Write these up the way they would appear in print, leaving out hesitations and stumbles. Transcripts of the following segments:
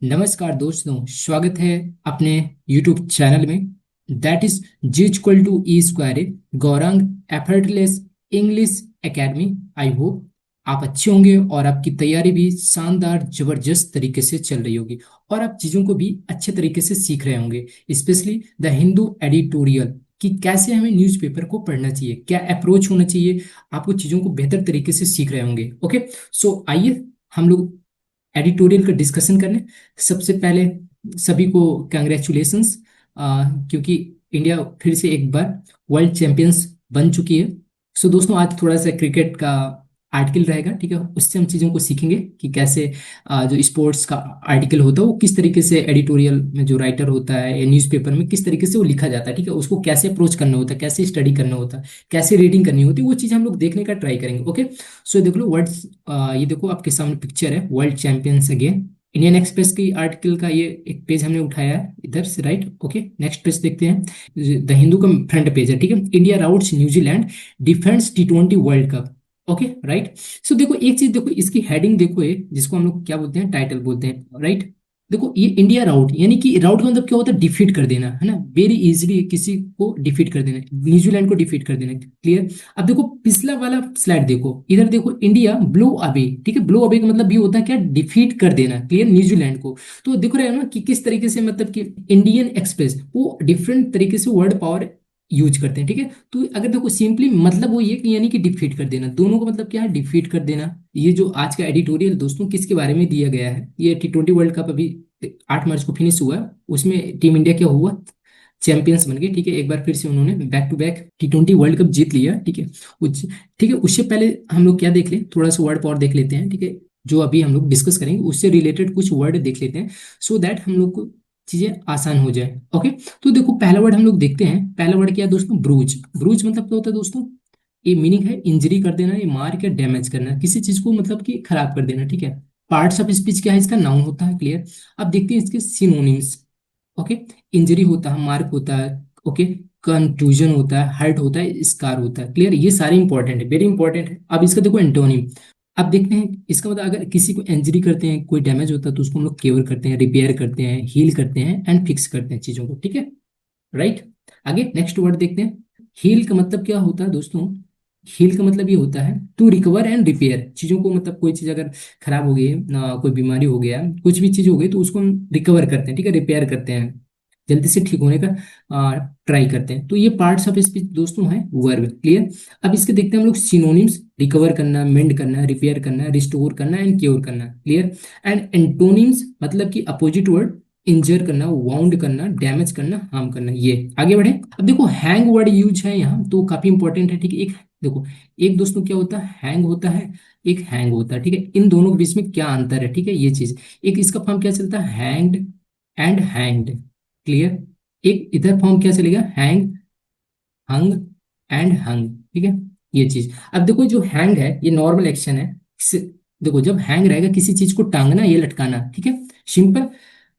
नमस्कार दोस्तों, स्वागत है अपने YouTube चैनल में। That is G equal to E square Gaurang effortless English academy. I hope आप अच्छे होंगे और आपकी तैयारी भी शानदार जबरदस्त तरीके से चल रही होगी और आप चीज़ों को भी अच्छे तरीके से सीख रहे होंगे। स्पेशली द हिंदू एडिटोरियल कि कैसे हमें न्यूज़पेपर को पढ़ना चाहिए, क्या अप्रोच होना चाहिए, आपको चीज़ों को बेहतर तरीके से सीख रहे होंगे। ओके, सो आइए हम लोग एडिटोरियल का डिस्कशन करने। सबसे पहले सभी को कंग्रेचुलेशंस, क्योंकि इंडिया फिर से एक बार वर्ल्ड चैंपियंस बन चुकी है। सो दोस्तों, आज थोड़ा सा क्रिकेट का आर्टिकल रहेगा, ठीक है। उससे हम चीज़ों को सीखेंगे कि कैसे जो स्पोर्ट्स का आर्टिकल होता है वो किस तरीके से एडिटोरियल में जो राइटर होता है या न्यूज़पेपर में किस तरीके से वो लिखा जाता है, ठीक है। उसको कैसे अप्रोच करना होता है, कैसे स्टडी करना होता है, कैसे रीडिंग करनी होती है, वो चीज़ हम लोग देखने का ट्राई करेंगे। ओके, सो देख लो वर्ड्स, ये देखो आपके सामने पिक्चर है world champions again. Indian express की आर्टिकल का ये एक पेज हमने उठाया है इधर से, राइट। ओके, नेक्स्ट पेज देखते हैं। द हिंदू का फ्रंट पेज है, ठीक है। India routes New Zealand, defends T20 world cup. Okay, right. सो देखो एक चीज देखो, इसकी हेडिंग देखो, ये जिसको हम लोग क्या बोलते हैं, टाइटल बोलते हैं, राइट। देखो ये इंडिया राउट, यानी कि राउट का मतलब क्या होता है, डिफीट कर देना, है ना। वेरी इजीली किसी को डिफीट कर देना, न्यूजीलैंड को डिफीट कर देना। क्लियर। अब देखो पिछला वाला स्लाइड देखो, इधर देखो इंडिया ब्लो अवे, ठीक है। ब्लो अवे का मतलब ये होता है क्या, डिफीट कर देना, क्लियर, न्यूजीलैंड को। तो दिख रहा है ना कि किस तरीके से, मतलब कि इंडियन एक्सप्रेस वो डिफरेंट तरीके से वर्ड पावर यूज करते हैं, ठीक है। तो अगर देखो सिंपली मतलब वो ये कि यानी कि डिफीट कर देना, दोनों का मतलब क्या है, डिफीट कर देना। ये जो आज का एडिटोरियल दोस्तों किसके बारे में दिया गया है, ये T20 वर्ल्ड कप अभी 8 मार्च को फिनिश हुआ है। उसमें टीम इंडिया क्या हुआ, चैंपियंस बन गए, ठीक है। एक बार फिर से उन्होंने back to back T20 world cup जीत लिया, ठीक है। ठीक है, उससे पहले हम लोग क्या देख लें, थोड़ा सा वर्ड पावर देख लेते हैं, ठीक है। जो अभी हम लोग डिस्कस करेंगे उससे रिलेटेड कुछ वर्ड देख लेते हैं, सो दैट हम लोग को चीजें आसान हो जाए। ओके, तो देखो पहला वर्ड हम लोग देखते हैं। पहला वर्ड क्या है दोस्तों, ब्रूज। ब्रूज मतलब क्या होता है दोस्तों, ये मीनिंग है इंजरी कर देना, ये मार के डैमेज करना, किसी चीज को मतलब कि खराब कर देना, ठीक है। पार्ट्स ऑफ स्पीच क्या है, इसका नाउन होता है, क्लियर। अब देखते हैं इसके सिनोनिम्स। ओके, इंजरी होता है, मार्क होता है, ओके, कंट्यूजन होता है, हर्ट होता है, स्कार होता है, क्लियर। ये सारे इंपॉर्टेंट है, वेरी इंपॉर्टेंट है। अब इसका देखो एंटोनिम। अब देखते हैं इसका मतलब, अगर किसी को इंजरी करते हैं, कोई डैमेज होता है, तो उसको हम लोग क्योर करते हैं, रिपेयर करते हैं, हील करते हैं एंड फिक्स करते हैं चीजों को, ठीक है, राइट। आगे नेक्स्ट वर्ड देखते हैं। हील का मतलब क्या होता है दोस्तों, हील का मतलब ये होता है टू रिकवर एंड रिपेयर चीजों को, मतलब कोई चीज अगर खराब हो गई ना, कोई बीमारी हो गया, कुछ भी चीज हो गई, तो उसको हम रिकवर करते हैं, ठीक है, रिपेयर करते हैं, जल्दी से ठीक होने का ट्राई करते हैं। तो ये पार्ट्स ऑफ स्पीच दोस्तों है वर्ब, क्लियर। अब इसके देखते हैं हम लोग सिनोनिम्स। रिकवर करना, मेंड करना, रिपेयर करना, रिस्टोर करना एंड क्योर करना, क्लियर। एंड एंटोनिम्स मतलब कि अपोजिट वर्ड, इंजर करना, वाउंड करना, डैमेज करना, हार्म करना। ये आगे बढ़े। अब देखो हैंग वर्ड यूज है यहाँ, तो काफी इंपॉर्टेंट है, ठीक है। एक देखो, एक दोस्तों क्या होता है, हैंग होता है, एक हैंग होता है, ठीक है। इन दोनों के बीच में क्या अंतर है, ठीक है, ये चीज। एक इसका फॉर्म क्या चलता है, हैंग्ड एंड हैंग्ड, क्लियर। एक इधर फॉर्म क्या चलेगा, हैंग, हंग एंड हंग, ठीक है, ये चीज। अब देखो जो हैंग है ये नॉर्मल एक्शन है। देखो जब हैंग रहेगा किसी चीज को टांगना या लटकाना, ठीक है, सिंपल।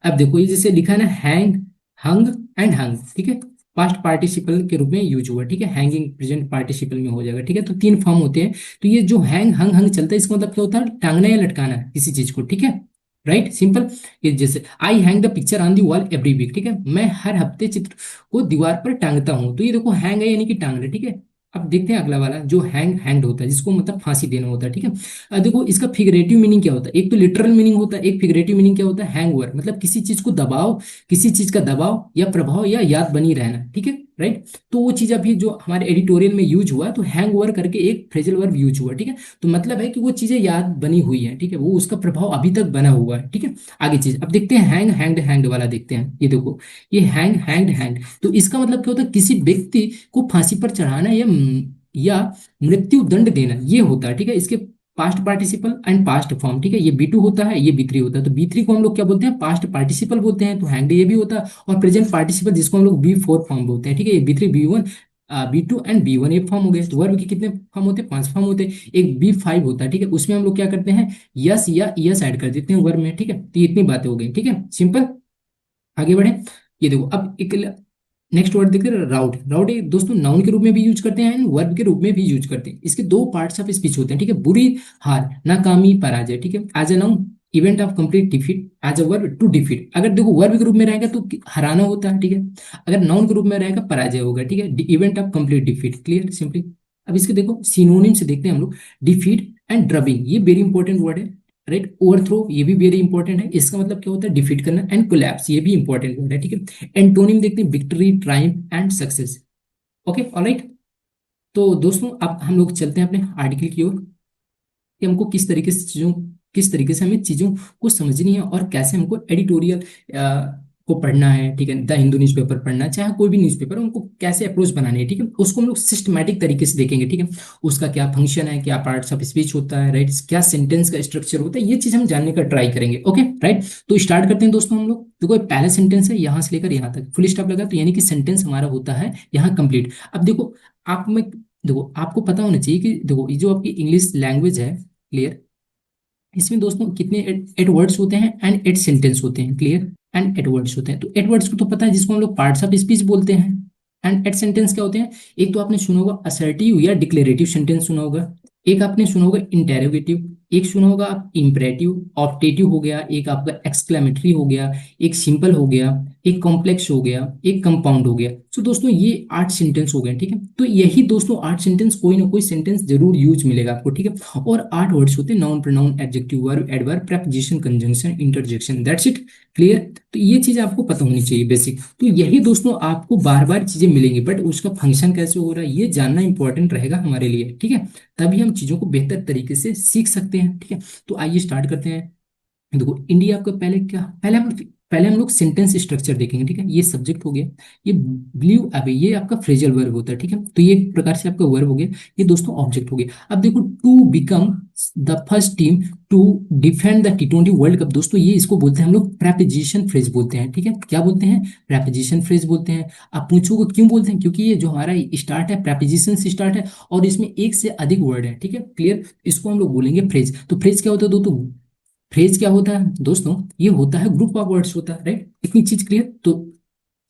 अब देखो ये जैसे लिखा है ना, हैंग, हंग एंड हंग, ठीक है, पास्ट पार्टिसिपल के रूप में यूज हुआ, ठीक है। हैंगिंग प्रेजेंट पार्टिसिपल में हो जाएगा, ठीक है। तो तीन फॉर्म होते हैं। तो ये जो हैंग, हंग, हंग चलता है, इसका मतलब क्या होता है, टांगना या लटकाना किसी चीज को, ठीक है, राइट, सिंपल। ये जैसे I hang the picture on the wall every week, ठीक है, मैं हर हफ्ते चित्र को दीवार पर टांगता हूँ। तो ये देखो हैंग है यानी कि टांगना, ठीक है। अब देखते हैं अगला वाला जो हैंग, हैंड होता है, जिसको मतलब फांसी देना होता है, ठीक है। देखो इसका फिगरेटिव मीनिंग क्या होता है, एक तो लिटरल मीनिंग होता है, एक फिगरेटिव मीनिंग क्या होता है, हैंग ओवर मतलब किसी चीज को दबाव, किसी चीज का दबाव या प्रभाव या याद बनी रहना, ठीक है, राइट। तो वो चीज अभी जो हमारे एडिटोरियल में यूज हुआ, तो हैंग ओवर करके एक फ्रेजल वर्ब यूज हुआ, ठीक है। तो मतलब है कि वो चीजें याद बनी हुई है, ठीक है, वो उसका प्रभाव अभी तक बना हुआ है, ठीक है। आगे चीज अब देखते हैं, हैंग, हैंग्ड, हैंग्ड वाला देखते हैं। ये देखो, ये हैंग, हैंग्ड, हैंग, तो इसका मतलब क्या होता है, किसी व्यक्ति को फांसी पर चढ़ाना या मृत्यु दंड देना, ये होता है, ठीक है। इसके past participle and past form, ठीक है, ये B2 होता है, ये B3 होता है। तो B3 को हम लोग क्या बोलते हैं, पास्ट पार्टिसिपल बोलते हैं, तो हैंग्ड ये भी होता है। और प्रेजेंट पार्टिसिपल जिसको हम लोग B4 फॉर्म बोलते हैं, ठीक है। ये B3, B1, B2 and B1 एक फॉर्म हो गए। तो वर्ब के कितने फॉर्म होते हैं, 5 फॉर्म होते हैं। एक B5 होता है, ठीक है, उसमें हम लोग क्या करते हैं, यस या यस ऐड कर देते हैं वर्ब में, ठीक है। तो ये इतनी बातें हो गई, ठीक है, सिंपल। आगे बढ़े। ये देखो अब एक नेक्स्ट वर्ड देखते हैं, राउट। राउट एक दोस्तों नाउन के रूप में भी यूज करते हैं एंड वर्ब के रूप में भी यूज करते हैं। इसके दो पार्ट्स ऑफ स्पीच होते हैं, ठीक है। बुरी हार, नाकामी, पराजय, ठीक है। As a noun event of complete defeat as a verb to defeat. अगर देखो वर्ब ग्रुप में रहेगा तो हराना होता है, ठीक है। अगर नाउन ग्रुप में रहेगा पराजय होगा, ठीक है। Event of complete defeat, clear simply. अब इसके देखो सिनोनिम से देखते हैं हम लोग। डिफीट एंड ड्रबिंग, ये वेरी इंपॉर्टेंट वर्ड है, राइट। ओवरथ्रो, ये भी वेरी इंपॉर्टेंट है। इसका मतलब क्या होता है, डिफीट करना। एंड कोलैप्स, ये भी इंपॉर्टेंट वर्ड है, ठीक है। एंटोनिम देखते हैं, victory, Triumph and success. Okay, alright. तो दोस्तों अब हम लोग चलते हैं अपने आर्टिकल की ओर, कि हमको किस तरीके से हमें चीजों को समझनी है और कैसे हमको एडिटोरियल को पढ़ना है, ठीक है। द हिंदू न्यूज़पेपर पढ़ना है, चाहे कोई भी न्यूज़पेपर, उनको कैसे अप्रोच बनानी है, ठीक है। उसको हम लोग सिस्टमैटिक तरीके से देखेंगे, ठीक है। उसका क्या फंक्शन है, क्या पार्ट्स ऑफ स्पीच होता है, राइट, क्या सेंटेंस का स्ट्रक्चर होता है, ये चीज हम जानने का ट्राई करेंगे। Okay, right. तो स्टार्ट करते हैं दोस्तों हम लोग। देखो पहला सेंटेंस है, यहाँ से लेकर यहाँ तक फुल स्टॉप लगा, तो यानी कि सेंटेंस हमारा होता है यहाँ कंप्लीट। अब देखो आप में, देखो आपको पता होना चाहिए कि देखो ये जो आपकी इंग्लिश लैंग्वेज है, क्लियर, इसमें दोस्तों कितने एट वर्ड्स होते हैं एंड एट सेंटेंस होते हैं, क्लियर। एंड एट वर्ड्स होते हैं, तो एट वर्ड्स को तो पता है, जिसको हम लोग पार्ट्स ऑफ स्पीच बोलते हैं। एंड एट सेंटेंस क्या होते हैं, एक तो आपने सुना होगा असर्टिव या डिक्लेरेटिव सेंटेंस सुना होगा, एक आपने सुना होगा इंटेरोगेटिव, एक सुना होगा आप इंपरेटिव, ऑप्टेटिव हो गया, एक आपका एक्सक्लेमेटरी हो गया, एक सिंपल हो गया, एक कॉम्प्लेक्स हो गया, एक कंपाउंड हो गया। तो दोस्तों ये 8 सेंटेंस हो गए, ठीक है। तो यही दोस्तों 8 सेंटेंस, कोई ना कोई सेंटेंस जरूर यूज मिलेगा आपको, ठीक है। और 8 वर्ड्स होते हैं, noun, pronoun, adjective, verb, adverb, preposition, conjunction, interjection, that's it, clear. तो ये चीज आपको पता होनी चाहिए बेसिक। तो यही दोस्तों आपको बार बार चीजें मिलेंगी, बट उसका फंक्शन कैसे हो रहा है ये जानना इंपॉर्टेंट रहेगा हमारे लिए, ठीक है। तभी हम चीजों को बेहतर तरीके से सीख सकते हैं, ठीक है। तो आइए स्टार्ट करते हैं। देखो इंडिया का पहले क्या, पहले हम लोग सेंटेंस स्ट्रक्चर देखेंगे, ठीक है। ये सब्जेक्ट हो गया, ये ब्लू अबे, ये आपका फ्रेजल वर्ब होता है, ठीक है। तो ये एक प्रकार से आपका वर्ब हो गया, ये दोस्तों ऑब्जेक्ट हो गया। अब देखो to become the first team to defend the T20 world cup, दोस्तों ये इसको बोलते हैं हम लोग प्रेपोजिशन फ्रेज बोलते हैं, ठीक है। क्या बोलते हैं, प्रेपोजिशन फ्रेज बोलते हैं। आप पूछोगे क्यों बोलते हैं, क्योंकि ये जो हमारा स्टार्ट है प्रेपोजिशन से स्टार्ट है, और इसमें एक से अधिक वर्ड है, ठीक है, क्लियर। इसको हम लोग बोलेंगे फ्रेज। तो फ्रेज क्या होता है दोस्तों, फ्रेज क्या होता है दोस्तों, ये होता है ग्रुप ऑफ वर्ड्स होता है, राइट। इतनी चीज क्लियर, तो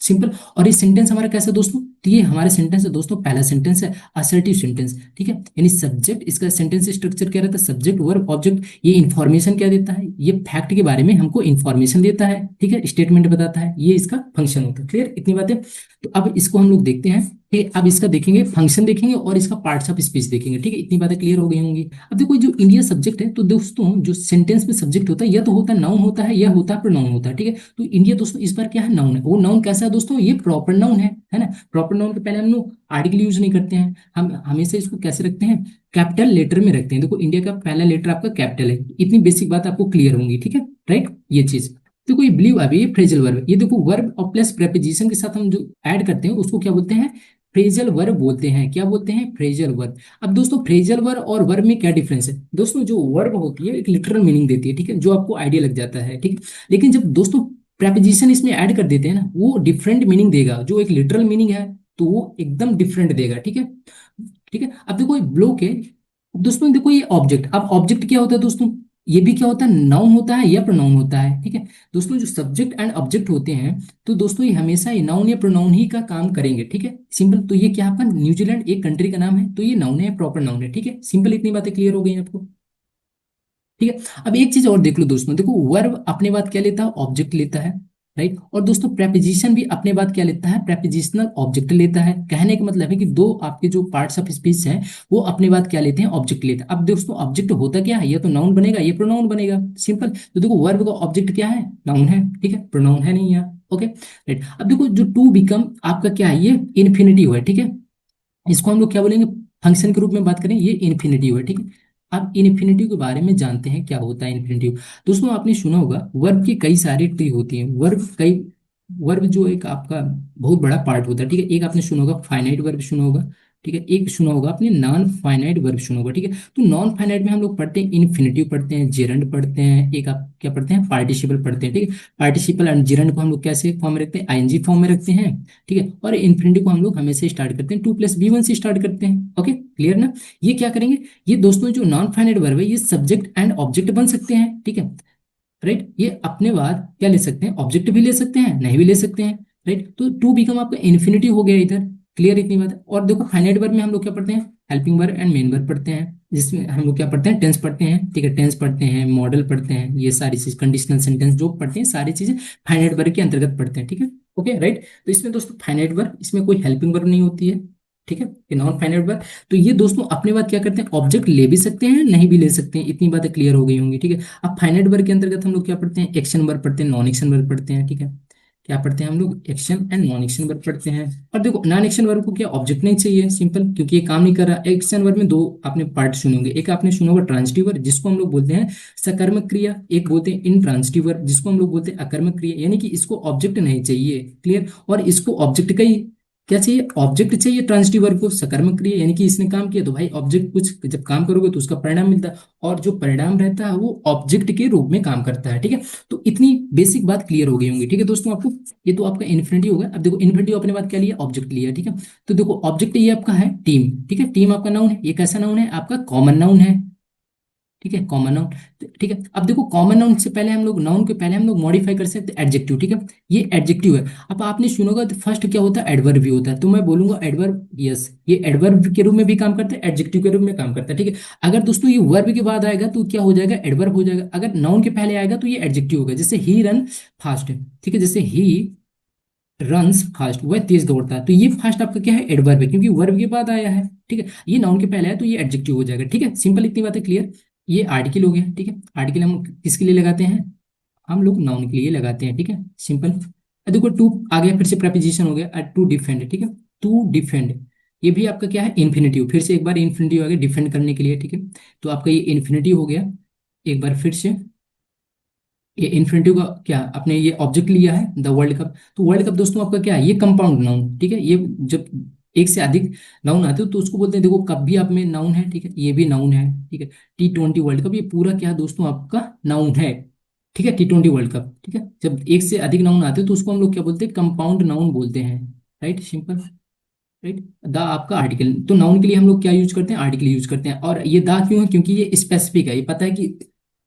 सिंपल। और ये सेंटेंस हमारा कैसा है दोस्तों, तो ये हमारे सेंटेंस है दोस्तों, पहला सेंटेंस है असर्टिव सेंटेंस, ठीक है। यानी सब्जेक्ट, इसका सेंटेंस स्ट्रक्चर क्या रहता है, सब्जेक्ट वर्ब ऑब्जेक्ट। ये इंफॉर्मेशन क्या देता है, ये फैक्ट के बारे में हमको इंफॉर्मेशन देता है, ठीक है, स्टेटमेंट बताता है, ये इसका फंक्शन होता है, क्लियर, इतनी बातें। तो अब इसको हम लोग देखते हैं कि अब इसका देखेंगे फंक्शन देखेंगे और इसका पार्ट्स ऑफ स्पीच देखेंगे, ठीक है। इतनी बातें क्लियर हो गई होंगी। अब देखो जो इंडिया सब्जेक्ट है, तो दोस्तों जो सेंटेंस में सब्जेक्ट होता है, या तो होता है नाउन होता है, या होता है प्रोनाउन होता है, ठीक है। तो इंडिया दोस्तों इस बार क्या है, नाउन है। वो नाउन कैसा है दोस्तों, ये प्रॉपर नाउन है ना। प्रॉपर नाउन के पहले हम लोग आर्टिकल यूज नहीं करते हैं, हम हमेशा इसको कैसे रखते हैं, कैपिटल लेटर में रखते हैं। देखो इंडिया का पहला लेटर आपका कैपिटल है, इतनी बेसिक बात आपको क्लियर होंगी, ठीक है, राइट, ये चीज। देखो ये ब्लीव अभी ये फ्रेजल वर्ब, ये देखो वर्ब और प्लस प्रेपोजिशन के साथ हम जो ऐड करते हैं उसको क्या बोलते हैं, फ्रेजल वर्ब बोलते हैं। क्या बोलते हैं, फ्रेजल वर्ब। अब दोस्तों फ्रेजल वर्ब और वर्ब में क्या डिफरेंस है दोस्तों, जो वर्ब होती है एक लिटरल मीनिंग देती है, ठीक है, जो आपको आइडिया लग जाता है, ठीक है। लेकिन जब दोस्तों प्रेपोजिशन इसमें ऐड कर देते हैं ना, वो डिफरेंट मीनिंग देगा, जो एक लिटरल मीनिंग है तो वो एकदम डिफरेंट देगा, ठीक है, ठीक है। अब देखो ये ब्लॉक है दोस्तों, देखो ये ऑब्जेक्ट, अब ऑब्जेक्ट क्या होता है दोस्तों, ये भी क्या होता है, नाउन होता है या प्रोनाउन होता है, ठीक है। दोस्तों जो सब्जेक्ट एंड ऑब्जेक्ट होते हैं, तो दोस्तों ये हमेशा ये नाउन या प्रोनाउन ही का काम करेंगे, ठीक है, सिंपल। तो ये क्या आपका न्यूजीलैंड एक कंट्री का नाम है, तो ये नाउन है, प्रॉपर नाउन है, ठीक है, सिंपल। इतनी बातें क्लियर हो गई आपको, ठीक है। अब एक चीज और देख लो दोस्तों, देखो वर्ब अपने बाद क्या लेता है, ऑब्जेक्ट लेता है, राइट। और दोस्तों प्रेपोजिशन भी अपने बाद क्या लेता है, प्रेपोजिशनल ऑब्जेक्ट लेता है। कहने का मतलब है कि दो आपके जो पार्ट्स ऑफ स्पीच हैं वो अपने बाद क्या लेते हैं, ऑब्जेक्ट लेते हैं। अब दोस्तों ऑब्जेक्ट होता क्या है, या तो नाउन बनेगा या प्रोनाउन बनेगा, सिंपल। तो देखो वर्ब का ऑब्जेक्ट क्या है, नाउन है, ठीक है, प्रोनाउन है नहीं यहाँ, ओके, राइट। अब देखो जो टू बिकम आपका क्या है, ये इन्फिनिटिव है, ठीक है। इसको हम लोग क्या बोलेंगे, फंक्शन के रूप में बात करें, ये इन्फिनिटिव है, ठीक है। अब इन्फिनिटिव के बारे में जानते हैं, क्या होता है इन्फिनिटिव। दोस्तों आपने सुना होगा वर्ब की कई सारी ट्री होती हैं, वर्ब जो एक आपका बहुत बड़ा पार्ट होता है, ठीक है। एक आपने सुना होगा फाइनाइट वर्ब सुना होगा, ठीक है। एक सुना होगा आपने नॉन फाइनाइट वर्ब सुना होगा, ठीक है। तो नॉन फाइनाइट में हम लोग पढ़ते हैं इन्फिनिटिव पढ़ते हैं, जेरंड पढ़ते हैं, एक आप क्या पढ़ते हैं, पार्टिसिपल पढ़ते हैं, ठीक है। पार्टिसिपल एंड जेरंड को हम लोग कैसे फॉर्म में रखते हैं, आईएनजी फॉर्म में रखते हैं, ठीक है। और इन्फिनिटी को हम लोग हमेशा स्टार्ट करते हैं 2+B1 से स्टार्ट करते हैं, ओके, क्लियर ना। ये क्या करेंगे, ये दोस्तों जो नॉन फाइनाइट वर्ब है ये सब्जेक्ट एंड ऑब्जेक्ट बन सकते हैं, ठीक है, राइट। ये अपने बाद क्या ले सकते हैं, ऑब्जेक्ट भी ले सकते हैं, नहीं भी ले सकते हैं, राइट। तो टू बिकम आपका इन्फिनिटी हो गया इधर, क्लियर, इतनी बात है। और देखो फाइनाइट वर्ब में हम लोग क्या पढ़ते हैं, helping verb and main verb पढ़ते हैं, जिसमें हम लोग क्या पढ़ते हैं, टेंस पढ़ते हैं, ठीक है, टेंस पढ़ते हैं, मॉडल पढ़ते हैं, ये सारी चीज, कंडीशनल सेंटेंस जो पढ़ते हैं, सारी चीजें फाइनाइट वर्ब के अंतर्गत पढ़ते हैं, ठीक है। Okay right. तो इसमें दोस्तों फाइनाइट वर्ब, इसमें कोई हेल्पिंग वर्ब नहीं होती है, ठीक है, ये नॉन फाइनाइट वर्ब। तो ये दोस्तों अपने बात क्या करते हैं, ऑब्जेक्ट ले भी सकते हैं, नहीं भी ले सकते हैं, इतनी बातें क्लियर हो गई होंगी, ठीक है। अब फाइनाइट वर्ब के अंतर्गत हम लोग क्या पढ़ते हैं, एक्शन वर्ब पढ़ते हैं, नॉन एक्शन वर्ब पढ़ते हैं, ठीक है। क्या पढ़ते हैं हम लोग, action and non action verb पढ़ते हैं। और देखो नॉन एक्शन वर्ब को क्या ऑब्जेक्ट नहीं चाहिए, सिंपल, क्योंकि ये काम नहीं कर रहा। एक्शन वर्ब में दो आपने पार्ट सुने होंगे, एक आपने सुना होगा ट्रांजिटिव वर्ब जिसको हम लोग बोलते हैं सकर्मक क्रिया, एक बोलते हैं इंट्रांजिटिव वर्ब जिसको हम लोग बोलते हैं अकर्मक क्रिया, यानी कि इसको ऑब्जेक्ट नहीं चाहिए, क्लियर। और इसको ऑब्जेक्ट का ही क्या चाहिए, ऑब्जेक्ट चाहिए ट्रांजिटिव वर्ब को, सकर्मक क्रिया यानी कि इसने काम किया तो भाई ऑब्जेक्ट, कुछ जब काम करोगे तो उसका परिणाम मिलता है, और जो परिणाम रहता है वो ऑब्जेक्ट के रूप में काम करता है, ठीक है। तो इतनी बेसिक बात क्लियर हो गई होंगी, ठीक है दोस्तों आपको। ये तो आपका इन्फिनिटी होगा। अब देखो इन्फिनिटी अपने बात क्या लिया, ऑब्जेक्ट लिया, ठीक है। तो देखो ऑब्जेक्ट ये आपका है टीम, ठीक है, टीम आपका नाउन है, ये कैसा नाउन है, आपका कॉमन नाउन है, ठीक है, कॉमन नाउन। ठीक है, अब देखो कॉमन नाउन से पहले हम लोग, नाउन के पहले हम लोग मॉडिफाई कर सकते हैं एडजेक्टिव, ठीक है, ये एडजेक्टिव है। अब आपने सुनोगा तो फर्स्ट क्या होता है, एडवर्ब भी होता है, तो मैं बोलूंगा एडवर्ब, यस, ये एडवर्ब के रूप में भी काम करता है, एडजेक्टिव के रूप में काम करता है, ठीक है। अगर दोस्तों ये वर्ब के बाद आएगा तो क्या हो जाएगा, एडवर्ब हो जाएगा। अगर नाउन के पहले आएगा तो ये एडजेक्टिव होगा, जैसे ही रन फास्ट, ठीक है, जैसे ही रन्स फास्ट, वह तेज दौड़ता है, तो ये फास्ट आपका क्या है, एडवर्ब है, क्योंकि वर्ब के बाद आया है, ठीक है। ये नाउन के पहले है तो ये एडजेक्टिव हो जाएगा, ठीक है, सिंपल, इतनी बात है क्लियर। ये आर्टिकल हो गया, ठीक है, आर्टिकल हम किसके लिए लगाते हैं, हम लोग नाउन के लिए लगाते हैं, ठीक है, सिंपल। देखो टू आ गया, फिर से प्रपोजिशन हो गया, टू डिफेंड, ठीक है, टू डिफेंड, ये भी आपका क्या है, इन्फिनिटिव, फिर से एक बार इन्फिनिटिव आ गया डिफेंड करने के लिए, ठीक है। तो आपका ये इन्फिनिटिव हो गया, एक बार फिर से, ये इन्फिनिटिव का क्या, आपने ये ऑब्जेक्ट लिया है द वर्ल्ड कप, तो वर्ल्ड कप दोस्तों आपका क्या है, ये कंपाउंड नाउन, ठीक है, ये जब एक से अधिक नाउन आते हो तो उसको बोलते हैं, देखो कप भी आप में नाउन है, ठीक है, ये भी नाउन है, ठीक है। T20 वर्ल्ड कप, ये पूरा क्या है दोस्तों आपका नाउन है, ठीक है, T20 वर्ल्ड कप, ठीक है। जब एक से अधिक नाउन आते हैं तो उसको हम लोग क्या बोलते हैं, कंपाउंड नाउन बोलते हैं, राइट, सिंपल, राइट। द आपका आर्टिकल, तो नाउन के लिए हम लोग क्या यूज करते हैं, आर्टिकल यूज करते हैं। और ये दा क्यों है, क्योंकि ये स्पेसिफिक है, ये पता है कि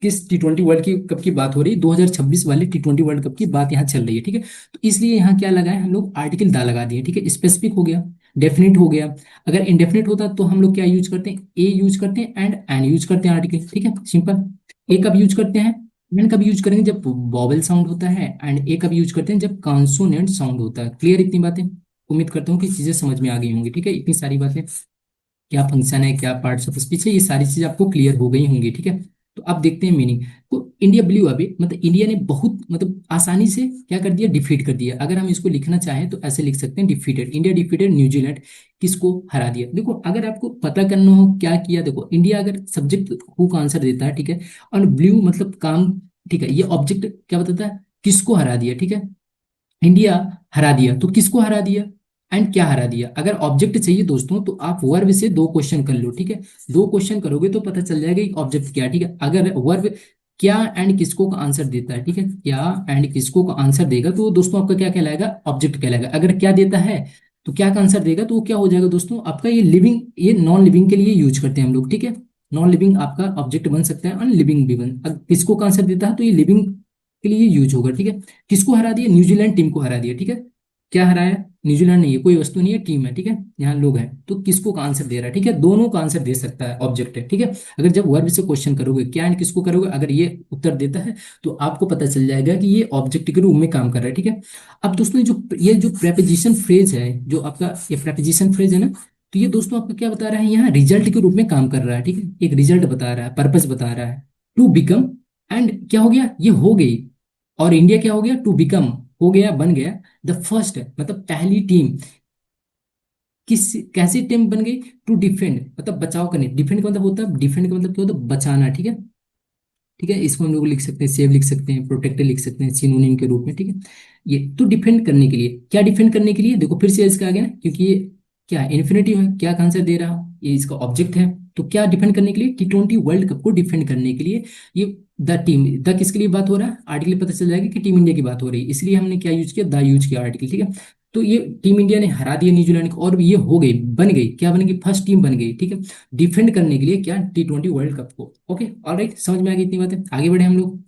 किस T20 वर्ल्ड की कप की बात हो रही है, 2026 वाले T20 वर्ल्ड कप की बात यहाँ चल रही है, ठीक है। तो इसलिए यहाँ क्या लगा है, हम लोग आर्टिकल दा लगा दिए, ठीक है, स्पेसिफिक हो गया, डेफिनेट हो गया। अगर इनडेफिनेट होता तो हम लोग क्या यूज करते हैं, ए यूज करते हैं एंड एन यूज करते हैं आर्टिकल, ठीक है, सिंपल। ए कब यूज करते हैं, एन कब यूज करेंगे, जब वॉवेल साउंड होता है, एंड ए कब यूज करते हैं, जब कॉन्सोनेंट साउंड होता है, क्लियर इतनी बातें। उम्मीद करता हूँ कि चीजें समझ में आ गई होंगी, ठीक है, इतनी सारी बातें, क्या फंक्शन है, क्या पार्ट्स ऑफ स्पीच है, ये सारी चीजें आपको क्लियर हो गई होंगी, ठीक है। तो अब देखते हैं मीनिंग। तो इंडिया ब्लू अभी, मतलब इंडिया ने बहुत, मतलब आसानी से क्या कर दिया, डिफीट कर दिया। अगर हम इसको लिखना चाहें तो ऐसे लिख सकते हैं, डिफीटेड, इंडिया डिफीटेड न्यूजीलैंड, किसको हरा दिया। देखो अगर आपको पता करना हो क्या किया, देखो इंडिया अगर सब्जेक्ट हु का आंसर देता है, ठीक है, और ब्लू मतलब काम, ठीक है, ये ऑब्जेक्ट क्या बताता है, किसको हरा दिया, ठीक है, इंडिया हरा दिया, तो किसको हरा दिया एंड क्या हरा दिया। अगर ऑब्जेक्ट चाहिए दोस्तों तो आप वर्ब से दो क्वेश्चन कर लो, ठीक है, दो क्वेश्चन करोगे तो पता चल जाएगा कि ऑब्जेक्ट क्या है, ठीक है। अगर वर्ब क्या एंड किसको का आंसर देता है, ठीक है, क्या एंड किसको का आंसर देगा तो दोस्तों आपका क्या कहलाएगा, ऑब्जेक्ट कहलाएगा। अगर क्या देता है तो क्या का आंसर देगा तो वो क्या हो जाएगा दोस्तों आपका, ये लिविंग, ये नॉन लिविंग के लिए यूज करते हैं हम लोग, ठीक है, नॉन लिविंग आपका ऑब्जेक्ट बन सकता है, और लिविंग भी बन, अगर किसको का आंसर देता है तो ये लिविंग के लिए यूज होगा, ठीक है। किसको हरा दिया, न्यूजीलैंड टीम को हरा दिया, ठीक है। क्या हराया, न्यूजीलैंड नहीं है, कोई वस्तु नहीं है, टीम है, ठीक है, यहाँ लोग हैं, तो किसको का आंसर दे रहा है, ठीक है, दोनों का आंसर दे सकता है, ऑब्जेक्ट है, ठीक है। अगर जब वर्ब से क्वेश्चन करोगे क्या एंड किसको करोगे, अगर ये उत्तर देता है तो आपको पता चल जाएगा कि ये ऑब्जेक्ट के रूप में काम कर रहा है, ठीक है। अब दोस्तों जो ये जो प्रेपोजिशन फ्रेज है, जो आपका ये प्रेपोजिशन फ्रेज है ना, तो ये दोस्तों आपको क्या बता रहा है, यहाँ रिजल्ट के रूप में काम कर रहा है, ठीक है, एक रिजल्ट बता रहा है, पर्पस बता रहा है। टू बिकम, एंड क्या हो गया, ये हो गई, और इंडिया क्या हो गया, टू बिकम, हो गया, बन गया द फर्स्ट, मतलब पहली टीम, किस कैसी टीम बन गई, टू डिफेंड, मतलब बचाव करने, डिफेंड का मतलब होता है, डिफेंड का मतलब क्या होता है, बचाना, ठीक है, ठीक है। इसको हम लोग लिख सकते हैं, सेव लिख सकते हैं, प्रोटेक्टर लिख सकते हैं सिनोनिम के रूप में, ठीक है। ये तो डिफेंड करने के लिए, क्या डिफेंड करने के लिए, देखो फिर से इसका आ गया ना, क्योंकि ये क्या इन्फिनिटिव है, क्या आंसर दे रहा हूं, ये इसका ऑब्जेक्ट है, तो क्या डिफेंड करने के लिए, T20 वर्ल्ड कप को डिफेंड करने के लिए, ये द टीम, द किसके लिए बात हो रहा है, आर्टिकल पता चल जाएगा कि टीम इंडिया की बात हो रही है, इसलिए हमने क्या यूज किया, द यूज किया आर्टिकल, ठीक है। तो ये टीम इंडिया ने हरा दिया न्यूजीलैंड को, और ये हो गई, बन गई, क्या बन गई, फर्स्ट टीम बन गई, ठीक है, डिफेंड करने के लिए क्या, T20 वर्ल्ड कप को। ओके ऑलराइट, समझ में आ गई इतनी बातें, आगे बढ़े हम लोग।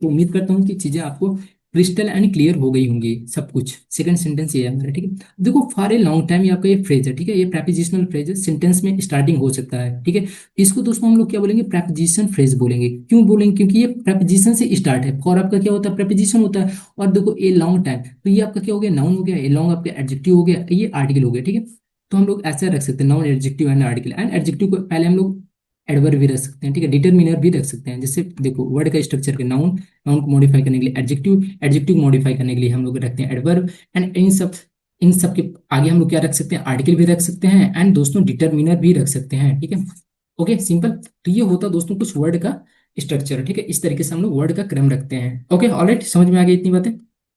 तो उम्मीद करता हूँ कि चीजें आपको क्रिस्टल एंड क्लियर हो गई होंगी सब कुछ। सेकंड सेंटेंस ये है हमारा, ठीक है। देखो फॉर ए लॉन्ग टाइम, ये आपका ये फ्रेज है, ठीक है। ये प्रेपोजिशनल फ्रेज है, सेंटेंस में स्टार्टिंग हो सकता है, ठीक है। इसको दोस्तों हम लोग क्या बोलेंगे, प्रेपोजिशन फ्रेज बोलेंगे। क्यों बोलेंगे, क्योंकि ये प्रेपोजिशन से स्टार्ट है। फॉर आपका क्या होता है, प्रेपोजिशन होता है। और देखो ए लॉन्ग टाइम, तो ये आपका क्या हो गया, नाउन हो गया। ए लॉन्ग आपका एडजेक्टिव हो गया, ये आर्टिकल हो गया, ठीक है। तो हम लोग ऐसे रख सकते हैं, noun adjective and article. And adjective को पहले हम लोग एडवर्ब भी रख सकते हैं, ठीक है। डिटरमिनर भी रख सकते हैं। जैसे देखो वर्ड का स्ट्रक्चर के नाउन, नाउन को मॉडिफाई करने के लिए एडजेक्टिव, एडजेक्टिव को मॉडिफाई करने के लिए हम लोग रखते हैं एडवर्ब। एंड इन सब के आगे हम लोग क्या रख सकते हैं, आर्टिकल भी रख सकते हैं। एंड दोस्तों डिटरमिनर भी रख सकते हैं, ठीक है। Okay simple. तो ये होता दोस्तों कुछ वर्ड का स्ट्रक्चर, ठीक है। इस तरीके से हम लोग वर्ड का क्रम रखते हैं। ओके ऑलराइट, समझ में आ गई इतनी बातें।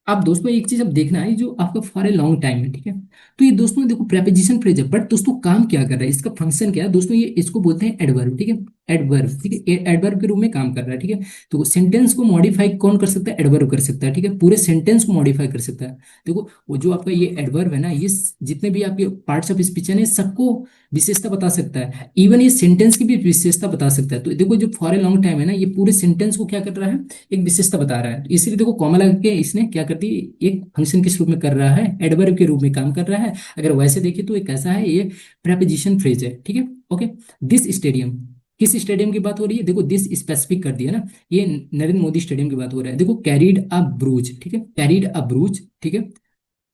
अब दोस्तों एक चीज अब देखना है, जो आपका फॉर ए लॉन्ग टाइम है, ठीक है। तो ये दोस्तों देखो प्रेपोजिशन फ्रेज है, बट दोस्तों काम क्या कर रहा है, इसका फंक्शन क्या है दोस्तों, ये इसको बोलते हैं एडवर्ब, ठीक है। एडवर्ब, ठीक है, एडवर्ब के रूप में काम कर रहा है, ठीक है। तो सेंटेंस को मॉडिफाई कौन कर सकता है, एडवर्ब कर सकता है, ठीक है। पूरे सेंटेंस को मॉडिफाई कर सकता है। देखो वो जो आपका ये एडवर्ब है ना, ये जितने भी आपके पार्ट्स ऑफ स्पीच है सबको विशेषता बता सकता है। इवन ये सेंटेंस की भी विशेषता बता सकता है। तो देखो जो फॉर ए लॉन्ग टाइम है ना, ये पूरे सेंटेंस को क्या कर रहा है, एक विशेषता बता रहा है। इसलिए देखो कॉमा लगा के इसने क्या कर दी, एक फंक्शन किस रूप में कर रहा है, एडवर्ब के रूप में काम कर रहा है। अगर वैसे देखिए तो ये कैसा है, ये प्रेपोजिशन फ्रेज है, ठीक है। ओके, दिस स्टेडियम, किस स्टेडियम की बात हो रही है, देखो दिस स्पेसिफिक कर दिया ना, ये नरेंद्र मोदी स्टेडियम की बात हो रहा है। देखो कैरीड अ ब्रूज, ठीक है, कैरीड अ ब्रूज, ठीक है।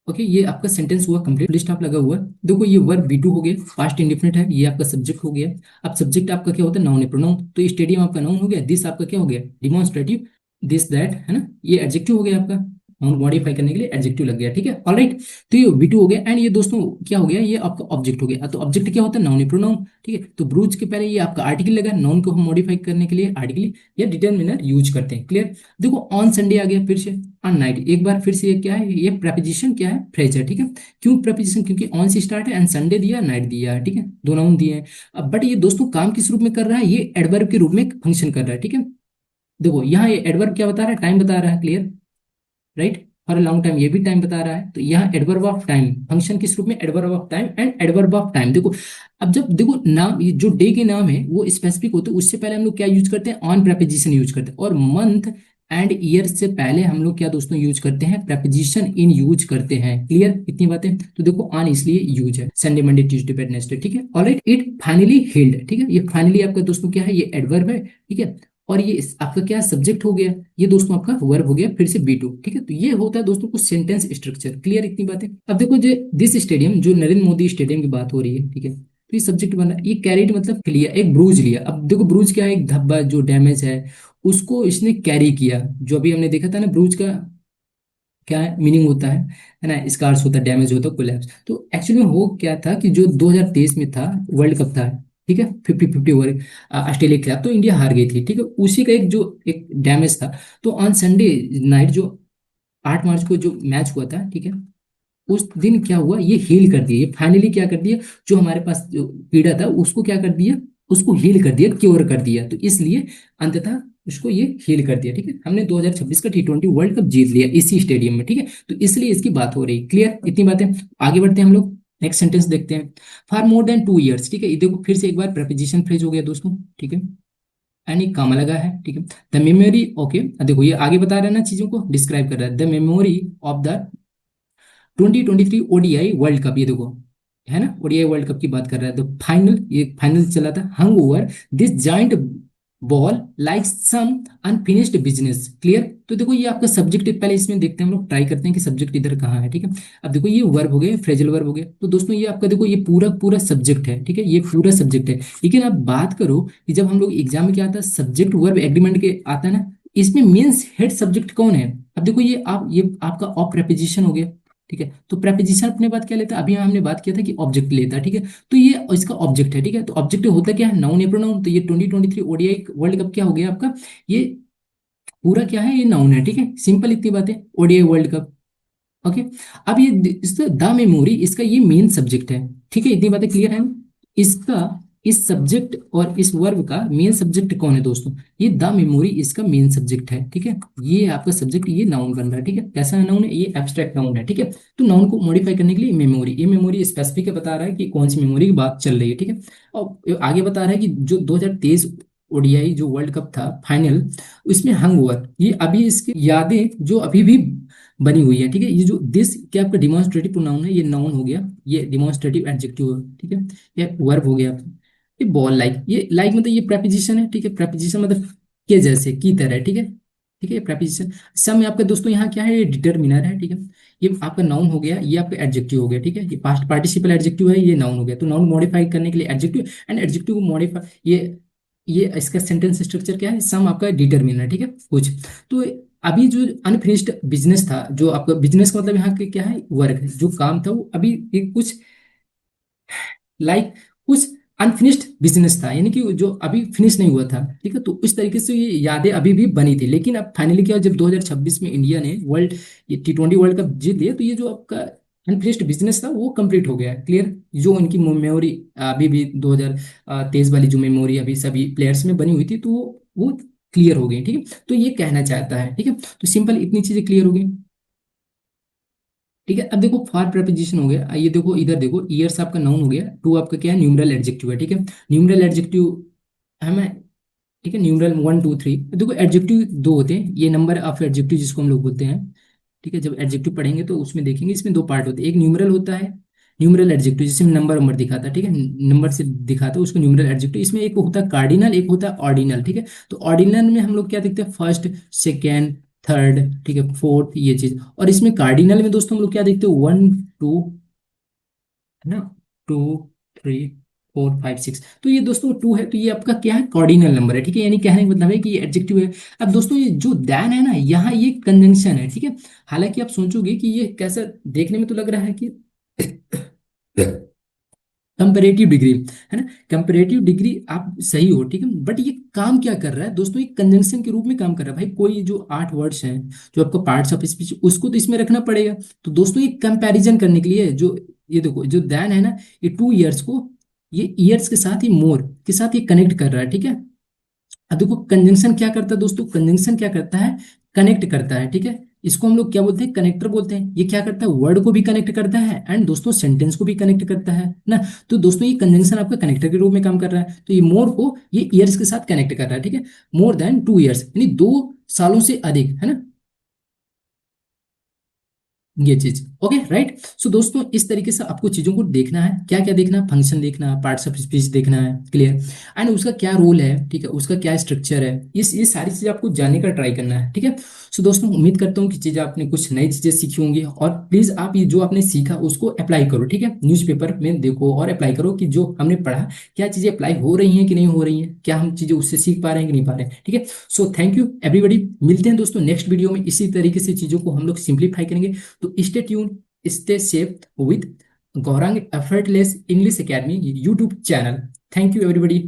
ओके, ये आपका सेंटेंस हुआ कंप्लीट, लिस्ट आप लगा हुआ है। देखो ये वर्ब बी टू हो गया, पास्ट इंडिफिनिट है, ये आपका सब्जेक्ट हो गया। अब सब्जेक्ट आपका क्या होता है, नाउन है, प्रोनाउन। तो स्टेडियम आपका नाउन हो गया, दिस आपका क्या हो गया, डिमॉन्स्ट्रेटिव, दिस दैट है ना, ये एडजेक्टिव हो गया आपका। नाउन मॉडिफाई करने के लिए एडजेक्टिव लग गया, ठीक है ऑलराइट। तो ये V2 हो गया। एंड ये दोस्तों क्या हो गया, ये आपका ऑब्जेक्ट हो गया। तो ऑब्जेक्ट क्या होता है, नाउन प्रोनाउन, ठीक है। तो ब्रूज के पहले ये आपका आर्टिकल लगा, नाउन को हम मॉडिफाई करने के लिए आर्टिकल या डिटरमिनर यूज करते हैं, क्लियर। देखो ऑन संडे आ गया, फिर से ऑन नाइट, एक बार फिर से ये क्या है, ये प्रेपोजिशन क्या है, फ्रेज है, ठीक है। क्यों प्रेपोजिशन, क्योंकि ऑन से स्टार्ट है एंड संडे दिया, नाइट दिया है, ठीक है, दो नाउन दिए हैं। अब बट ये दोस्तों काम किस रूप में कर रहा है, ये एडवर्ब के रूप में फंक्शन कर रहा है, ठीक है। देखो यहाँ ये एडवर्ब क्या बता रहा है, टाइम बता रहा है, clear, right. For a long time ये भी टाइम बता रहा है। तो यहाँ एडवर्ब ऑफ टाइम फंक्शन किस रूप में, adverb of time and adverb of time. देखो अब जब देखो नाम, ये जो डे के नाम है वो स्पेसिफिक होते हैं, उससे पहले हम लोग क्या यूज करते हैं, ऑन प्रेपोजिशन यूज करते हैं। और मंथ एंड ईयर से पहले हम लोग क्या दोस्तों यूज करते हैं, प्रेपोजिशन इन यूज करते हैं, क्लियर इतनी बातें। तो देखो ऑन इसलिए यूज है, संडे मंडे ट्यूसडे वेडनेसडे, ठीक है ऑलराइट। इट फाइनली हिल्ड, ठीक है, ये फाइनली आपका दोस्तों क्या है, ये एडवर्ब है, ठीक है। और ये आपका क्या सब्जेक्ट हो गया, ये दोस्तों आपका वर्ब हो गया, फिर से B2, ठीक है। तो ये होता है दोस्तों कुछ सेंटेंस स्ट्रक्चर, क्लियर इतनी बातें। अब देखो जो दिस स्टेडियम, जो नरेंद्र मोदी स्टेडियम की बात हो रही है, ठीक है। तो ये सब्जेक्ट बना, ये कैरिड मतलब लिया, एक ब्रूज लिया। अब देखो ब्रूज क्या है, एक धब्बा जो डैमेज है उसको इसने कैरी किया। जो अभी हमने देखा था ना, ब्रूज का क्या मीनिंग होता है ना, स्कार्स होता है, डैमेज होता है, कोलैप्स। तो एक्चुअली में हो क्या था कि जो 2023 में था, वर्ल्ड कप था, ठीक है, 50-50 ओवर ऑस्ट्रेलिया के खिलाफ, तो इंडिया हार गई थी, ठीक है। उसी का एक जो एक डैमेज था। तो ऑन संडे नाइट जो 8 मार्च को जो मैच हुआ था, ठीक है, उस दिन क्या हुआ, ये हील कर दिया, ये फाइनली क्या कर दिया, जो हमारे पास जो पीड़ा था उसको क्या कर दिया, उसको हील कर दिया, क्योर कर दिया। तो इसलिए अंततः उसको ये हील कर दिया, ठीक है। हमने 2026 का T20 वर्ल्ड कप जीत लिया इसी स्टेडियम में, ठीक है। तो इसलिए इसकी बात हो रही, क्लियर इतनी बातें। आगे बढ़ते हैं हम लोग, नेक्स्ट सेंटेंस देखते हैं। फॉर मोर देन 2 years, ठीक है। ये देखो फिर से एक बार प्रपोजिशन फ्रेज हो गया दोस्तों, ठीक है। एंड एक काम लगा है, ठीक है। द मेमोरी, ओके देखो ये आगे बता रहा है ना, चीजों को डिस्क्राइब कर रहा है। The memory of the 2023 ODI world cup, ये देखो है ना, ODI वर्ल्ड कप की बात कर रहा है। तो फाइनल, ये फाइनल चला था, hung over this giant ball like some unfinished business, clear. तो देखो ये आपका सब्जेक्ट, पहले इसमें देखते हैं हम लोग, ट्राई करते हैं कि सब्जेक्ट इधर कहाँ है, ठीक है। अब देखो ये वर्ब हो गया, फ्रेजल वर्ब हो गया। तो दोस्तों ये आपका देखो ये पूरा पूरा सब्जेक्ट है, ठीक है, ये पूरा सब्जेक्ट है। लेकिन अब बात करो कि जब हम लोग एग्जाम में क्या आता है, सब्जेक्ट वर्ब एग्रीमेंट के आता है ना, इसमें मीन्स हेड सब्जेक्ट कौन है। अब देखो ये आपका ऑफ प्रेपोजिशन हो गया, ठीक है। तो प्रेपोजिशन अपने बात क्या लेता है, अभी हमने बात किया था कि ऑब्जेक्ट लेता है, ठीक है। तो ये इसका ऑब्जेक्ट है, ठीक है। तो ऑब्जेक्ट होता क्या है, नाउन है, प्रोनाउन। तो ये 2023 ODI वर्ल्ड कप क्या हो गया आपका, ये पूरा क्या है, ये नाउन है, ठीक है। सिंपल इतनी बातें, ODI वर्ल्ड कप, ओके। अब ये इसका द मेमोरी, इसका ये मेन सब्जेक्ट है, ठीक है, इतनी बातें क्लियर है। इसका इस सब्जेक्ट और इस वर्ब का मेन सब्जेक्ट कौन है दोस्तों, ये द मेमोरी इसका मेन सब्जेक्ट है, ठीक है। ये आपका सब्जेक्ट, ये नाउन बन रहा है, ठीक है। कैसा नाउन है, ये एब्स्ट्रैक्ट नाउन है, ठीक है। तो नाउन को मॉडिफाई करने के लिए मेमोरी, ये मेमोरी स्पेसिफिक है, बता रहा है कि कौन सी मेमोरी की बात चल रही है, ठीक है। और आगे बता रहा है कि जो 2023 ओडीआई जो वर्ल्ड कप था फाइनल, इसमें हंग ओवर, ये अभी इसकी यादें जो अभी भी बनी हुई है, ठीक है। ये जो दिस क्या आपका डिमॉन्स्ट्रेटिव प्रोनाउन है, ये नाउन हो गया, ये डिमॉन्स्ट्रेटिव एडजेक्टिव हो, ठीक है। ये वर्ब हो गया आपका। ये बॉल लाइक, ये लाइक मतलब ये प्रेपोजिशन है, ठीक है। प्रेपोजिशन मतलब के जैसे, की तरह, ठीक है। ठीक है, प्रेपोजिशन। सम में आपका दोस्तों यहाँ क्या है, ये डिटर्मिनर है, ठीक है। ये आपका नाउन हो गया, ये आपका एडजेक्टिव हो गया, ठीक है। ये पास्ट पार्टिसिपल एडजेक्टिव है, ये नाउन हो गया। तो नाउन मॉडिफाई करने के लिए एडजेक्टिव, एंड एडजेक्टिव को मॉडिफाई, ये इसका सेंटेंस स्ट्रक्चर क्या है, सम आपका डिटर्मिनर, ठीक है। कुछ तो अभी जो अनफिनिश्ड बिजनेस था, जो आपका बिजनेस का मतलब यहाँ के क्या है, वर्क है, जो काम था वो अभी एक कुछ लाइक कुछ अनफिनिश्ड बिजनेस था, यानी कि जो अभी फिनिश नहीं हुआ था, ठीक है। तो इस तरीके से ये यादें अभी भी बनी थी, लेकिन अब फाइनली क्या हुआ, जब 2026 में इंडिया ने वर्ल्ड ये T20 वर्ल्ड कप जीत लिया, तो ये जो आपका अनफिनिश्ड बिजनेस था वो कंप्लीट हो गया है, क्लियर। जो उनकी मेमोरी अभी भी 2023 वाली जो मेमोरी अभी सभी प्लेयर्स में बनी हुई थी, तो वो क्लियर हो गई, ठीक है। तो ये कहना चाहता है, ठीक है। तो सिंपल इतनी चीजें क्लियर हो गई, ठीक है। अब देखो फॉर प्रपोजिशन हो गया, ये देखो इधर देखो, ईयर्स आपका नाउन हो गया, टू आपका क्या है, न्यूमरल एडजेक्टिव है, ठीक है। न्यूमरल एडजेक्टिव है मैं, ठीक है। न्यूमरल 1 2 3, देखो एडजेक्टिव दो होते हैं, ये नंबर ऑफ एडजेक्टिव जिसको हम लोग बोलते हैं, ठीक है। जब एडजेक्टिव पढ़ेंगे तो उसमें देखेंगे, इसमें दो पार्ट होते हैं, एक न्यूमरल होता है, न्यूमरल एडजेक्टिव जिसमें नंबर नंबर दिखाता है, ठीक है, नंबर से दिखाता है उसको न्यूमरल एडजेक्टिव। इसमें एक होता है कार्डिनल, एक होता है ऑर्डिनल, ठीक है। तो ऑर्डिनल में हम लोग क्या देखते हैं, फर्स्ट, सेकेंड, थर्ड, ठीक है, फोर्थ, ये चीज। और इसमें कार्डिनल में दोस्तों हम लोग क्या देखते हैं, 1 2, है ना, 2 3 4 5 6। तो ये दोस्तों टू है, तो ये आपका क्या है, कॉर्डिनल नंबर है, ठीक है। यानी कहने का मतलब है कि ये एडजेक्टिव है। अब दोस्तों ये जो दैन है ना, यहाँ ये कंजंक्शन है, ठीक है। हालांकि आप सोचोगे कि ये कैसा, देखने में तो लग रहा है कि कंपेरेटिव डिग्री, है ना, कंपेरेटिव डिग्री आप सही हो, ठीक है। बट ये काम क्या कर रहा है दोस्तों, ये कंजंक्शन के रूप में काम कर रहा है भाई। कोई जो 8 वर्ड्स हैं, जो आपको पार्ट्स ऑफ स्पीच, उसको तो इसमें रखना पड़ेगा। तो दोस्तों ये कंपैरिजन करने के लिए, जो ये देखो जो दैन है ना, ये 2 ईयर्स को, ये ईयर्स के साथ ही मोर के साथ ये कनेक्ट कर रहा है, ठीक है। अब देखो कंजंक्शन क्या करता है दोस्तों, कंजंक्शन क्या करता है, कनेक्ट करता है, ठीक है। इसको हम लोग क्या बोलते हैं, कनेक्टर बोलते हैं। ये क्या करता है, वर्ड को भी कनेक्ट करता है, एंड दोस्तों सेंटेंस को भी कनेक्ट करता है ना। तो दोस्तों ये कंजंक्शन आपका कनेक्टर के रूप में काम कर रहा है। तो ये मोर को ये ईयर्स के साथ कनेक्ट कर रहा है, ठीक है। मोर देन 2 ईयर्स यानी 2 सालों से अधिक, है ना, ये चीज, ओके राइट। सो दोस्तों इस तरीके से आपको चीजों को देखना है, क्या क्या देखना है, फंक्शन देखना है, पार्ट्स ऑफ स्पीच देखना है, क्लियर। एंड उसका क्या रोल है, ठीक है, उसका क्या स्ट्रक्चर है, ये सारी चीजें आपको जानने का ट्राई करना है, ठीक है। सो दोस्तों उम्मीद करता हूँ कि चीजें आपने कुछ नई चीजें सीखी होंगी, और प्लीज आप ये जो आपने सीखा उसको अप्लाई करो, ठीक है। न्यूज़पेपर में देखो और अप्लाई करो कि जो हमने पढ़ा, क्या चीजें अप्लाई हो रही हैं कि नहीं हो रही हैं, क्या हम चीजें उससे सीख पा रहे हैं कि नहीं पा रहे हैं, ठीक है। सो थैंक यू एवरीबॉडी, मिलते हैं दोस्तों नेक्स्ट वीडियो में, इसी तरीके से चीजों को हम लोग सिंप्लीफाई करेंगे। तो stay tune, stay safe with Gaurang effortless English academy YouTube channel. Thank you everybody.